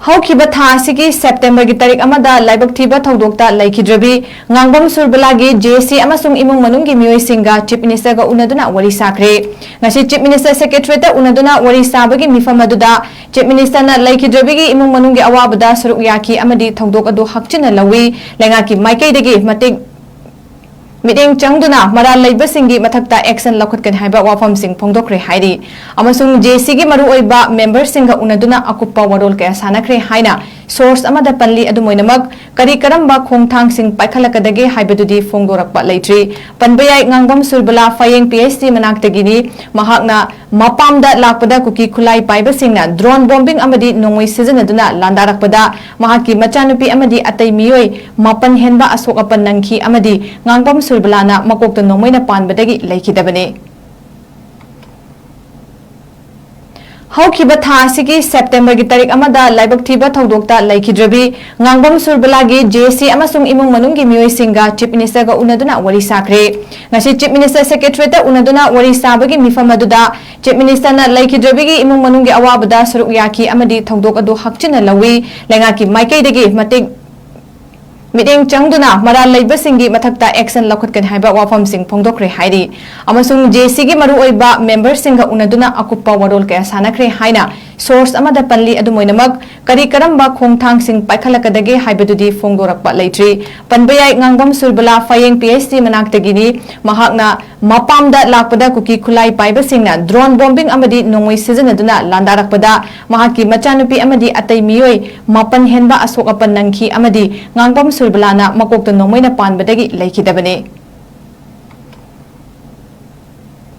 ꯍꯧꯈꯤꯕ ꯊꯥ ꯑꯁꯤꯒꯤ ꯁꯦꯞꯇꯦꯝꯕꯔꯒꯤ ꯇꯥꯔꯤꯛ ꯑꯃꯗ ꯂꯥꯏꯕꯛ ꯊꯤꯕ ꯊꯧꯗꯣꯛꯇ ꯂꯩꯈꯤꯗ꯭ꯔꯕꯤ ꯉꯥꯡꯕꯝ ꯁꯨꯔꯕꯂꯥꯒꯤ ꯖꯦꯁꯤ ꯑꯃꯁꯨꯡ ꯏꯃꯨꯡ ꯃꯅꯨꯡꯒꯤ ꯃꯤꯑꯣꯏꯁꯤꯡꯒ ꯆꯤꯞ ꯃꯤꯅꯤꯁꯇꯔꯒ ꯎꯅꯗꯨꯅ ꯋꯥꯔꯤ ꯁꯥꯈ꯭ꯔꯦ। ꯉꯁꯤ ꯆꯤꯞ ꯃꯤꯅꯤꯁꯇꯔ ꯁꯦꯀ꯭ꯔꯦꯇꯔꯤꯌꯦꯠꯇ ꯎꯅꯗꯨꯅ ꯋꯥꯔꯤ ꯁꯥꯕꯒꯤ ꯃꯤꯐꯝ ꯑꯗꯨꯗ ꯆꯤꯞ ꯃꯤꯅꯤꯁꯇꯔꯅ ꯂꯩꯈꯤꯗ꯭ꯔꯕꯤꯒꯤ ꯏꯃꯨꯡ ꯃꯅꯨꯡꯒꯤ ꯑꯋꯥꯕꯗ ꯁꯔꯨꯛ ꯌꯥꯈꯤ ꯑꯃꯗꯤ ꯊꯧꯗꯣꯛ ꯑꯗꯨ ꯍꯛꯆꯤꯟꯅ ꯂꯧꯏ, ꯂꯩꯉꯥꯛꯀꯤ ꯃꯥꯏꯀꯩꯗꯒꯤ ꯃꯤꯠꯌꯦꯡ ꯆꯪꯗꯨꯅ ꯃꯔꯥꯜ ꯂꯩꯕꯁꯤꯡꯒꯤ ꯃꯊꯛꯇ ꯑꯦꯛꯁꯟ ꯂꯧꯈꯠꯀꯅꯤ ꯍꯥꯏꯕ ꯋꯥꯐꯝꯁꯤꯡ ꯐꯣꯡꯗꯣꯛꯈ꯭ꯔꯦ ꯍꯥꯏꯔꯤ ꯑꯃꯁꯨꯡ ꯖꯦꯁꯤꯒꯤ ꯃꯔꯨꯑꯣꯏꯕ ꯃꯦꯝꯕꯔꯁꯤꯡꯒ ꯎꯅꯗꯨꯅ ꯑꯀꯨꯞꯄ ꯋꯥꯔꯣꯜ ꯀꯌꯥ ꯁꯥꯟꯅꯈ꯭ꯔꯦ ꯍꯥꯏꯅ ꯁꯣꯔꯁ ꯑꯃꯗ ꯄꯜꯂꯤ। ꯑꯗꯨꯃꯣꯏꯅꯃꯛ ꯀꯔꯤ ꯀꯔꯝꯕ ꯈꯣꯡꯊꯥꯡꯁꯤꯡ ꯄꯥꯏꯈꯠꯂꯛꯀꯗꯒꯦ ꯍꯥꯏꯕꯗꯨꯗꯤ ꯐꯣꯡꯗꯣꯔꯛꯄ ꯂꯩꯇ꯭ꯔꯤ। ꯄꯟꯕ ꯌꯥꯏ ꯉꯥꯡꯕꯝ ꯁꯨꯔꯕꯂꯥ ꯐꯌꯦꯡ ꯄꯤ.ꯑꯩꯆ.ꯗꯤ ꯃꯅꯥꯛꯇꯒꯤꯅꯤ। ꯃꯍꯥꯛꯅ ꯃꯄꯥꯝꯗ ꯂꯥꯛꯄꯗ ꯀꯨꯀꯤ ꯈꯨꯠꯂꯥꯏ ꯄꯥꯏꯕꯁꯤꯡꯅ ꯗ꯭ꯔꯣꯟ ꯕꯣꯝꯕꯤꯡ ꯑꯃꯗꯤ ꯅꯣꯡꯃꯩ ꯁꯤꯖꯤꯟꯅꯗꯨꯅ ꯂꯥꯟꯗꯥꯔꯛꯄꯗ ꯃꯍꯥꯛꯀꯤ ꯃꯆꯥꯅꯨꯄꯤ ꯑꯃꯗꯤ ꯑꯇꯩ ꯃꯤꯑꯣꯏ 9 ꯍꯦꯟꯕ ꯑꯁꯣꯛ ꯑꯄꯟ ꯅꯪꯈꯤ ꯑꯃꯗꯤ ꯉꯥꯡꯕꯝ ꯁꯨꯔꯕꯂꯥꯅ ꯃꯀꯣꯛꯇ ꯅꯣꯡꯃꯩꯅ ꯄꯥꯟꯕꯗꯒꯤ ꯂꯩꯈꯤꯗꯕꯅꯤ। ꯍꯧꯈꯤꯕ ꯊꯥ ꯑꯁꯤꯒꯤ ꯁꯦꯞꯇꯦꯝꯕꯔꯒꯤ ꯇꯥꯔꯤꯛ ꯑꯃꯗ ꯂꯥꯏꯕꯛ ꯊꯤꯕ ꯊꯧꯗꯣꯛꯇ ꯂꯩꯈꯤꯗ꯭ꯔꯕꯤ ꯉꯥꯡꯕꯝ ꯁꯨꯔꯕꯂꯥꯒꯤ ꯖꯦꯁꯤ ꯑꯃꯁꯨꯡ ꯏꯃꯨꯡ ꯃꯅꯨꯡꯒꯤ ꯃꯤꯑꯣꯏꯁꯤꯡꯒ ꯆꯤꯞ ꯃꯤꯅꯤꯁꯇꯔꯒ ꯎꯅꯗꯨꯅ ꯋꯥꯔꯤ ꯁꯥꯈ꯭ꯔꯦ। ꯉꯁꯤ ꯆꯤꯞ ꯃꯤꯅꯤꯁꯇꯔ ꯁꯦꯀ꯭ꯔꯦꯇꯔꯤꯌꯦꯠꯇ ꯎꯅꯗꯨꯅ ꯋꯥꯔꯤ ꯁꯥꯕꯒꯤ ꯃꯤꯐꯝ ꯑꯗꯨꯗ ꯆꯤꯞ ꯃꯤꯅꯤꯁꯇꯔꯅ ꯂꯩꯈꯤꯗ꯭ꯔꯕꯤꯒꯤ ꯏꯃꯨꯡ ꯃꯅꯨꯡꯒꯤ ꯑꯋꯥꯕꯗ ꯁꯔꯨꯛ ꯌꯥꯈꯤ ꯑꯃꯗꯤ ꯊꯧꯗꯣꯛ ꯑꯗꯨ ꯍꯛꯆꯤꯟꯅ ꯂꯧꯏ, ꯂꯩꯉꯥꯛꯀꯤ ꯃꯥꯏꯀꯩꯗꯒꯤ ꯃꯤꯠꯌꯦꯡ ꯆꯪꯗꯨꯅ ꯃꯔꯥꯜ ꯂꯩꯕꯁꯤꯡꯒꯤ ꯃꯊꯛꯇ ꯑꯦꯛꯁꯟ ꯂꯧꯈꯠꯀꯅꯤ ꯍꯥꯏꯕ ꯋꯥꯐꯝꯁꯤꯡ ꯐꯣꯡꯗꯣꯛꯈ꯭ꯔꯦ ꯍꯥꯏꯔꯤ ꯑꯃꯁꯨꯡ ꯖꯦꯁꯤꯒꯤ ꯃꯔꯨꯑꯣꯏꯕ ꯃꯦꯝꯕꯔꯁꯤꯡꯒ ꯎꯅꯗꯨꯅ ꯑꯀꯨꯞꯄ ꯋꯥꯔꯣꯜ ꯀꯌꯥ ꯁꯥꯟꯅꯈ꯭ꯔꯦ ꯍꯥꯏꯅ ꯁꯣꯔꯁ ꯑꯃꯗ ꯄꯜꯂꯤ꯫ ꯑꯗꯨꯃꯣꯏꯅꯃꯛ ꯀꯔꯤ ꯀꯔꯝꯕ ꯈꯣꯡꯊꯥꯡꯁꯤꯡ ꯄꯥꯏꯈꯠꯂꯛꯀꯗꯒꯦ ꯍꯥꯏꯕꯗꯨꯗꯤ ꯐꯣꯡꯗꯣꯔꯛꯄ ꯂꯩꯇ꯭ꯔꯤ꯫ ꯄꯟꯕ ꯌꯥꯏ ꯉꯥꯡꯕꯝ ꯁꯨꯔꯕꯂꯥ ꯐꯌꯦꯡ ꯄꯤ.ꯑꯩꯆ.ꯗꯤ ꯃꯅꯥꯛꯇꯒꯤꯅꯤ꯫ ꯃꯍꯥꯛꯅ ꯃꯄꯥꯝꯗ ꯂꯥꯛꯄꯗ ꯀꯨꯀꯤ ꯈꯨꯠꯂꯥꯏ ꯄꯥꯏꯕꯁꯤꯡꯅ ꯗ꯭ꯔꯣꯟ ꯕꯣꯝꯕꯤꯡ ꯑꯃꯗꯤ ꯅꯣꯡꯃꯩ ꯁꯤꯖꯤꯟꯅꯗꯨꯅ ꯂꯥꯟꯗꯥꯔꯛꯄꯗ ꯃꯍꯥꯛꯀꯤ ꯃꯆꯥꯅꯨꯄꯤ ꯑꯃꯗꯤ ꯑꯇꯩ ꯃꯤꯑꯣꯏ 9 ꯍꯦꯟꯕ ꯑꯁꯣꯛ ꯑꯄꯟ ꯅꯪꯈꯤ ꯑꯃꯗꯤ ꯉꯥꯡꯕꯝ ꯁꯨꯔꯕꯂꯥꯅ ꯃꯀꯣꯛꯇ ꯅꯣꯡꯃꯩꯅ ꯄꯥꯟꯕꯗꯒꯤ ꯂꯩꯈꯤꯗꯕꯅꯤ꯫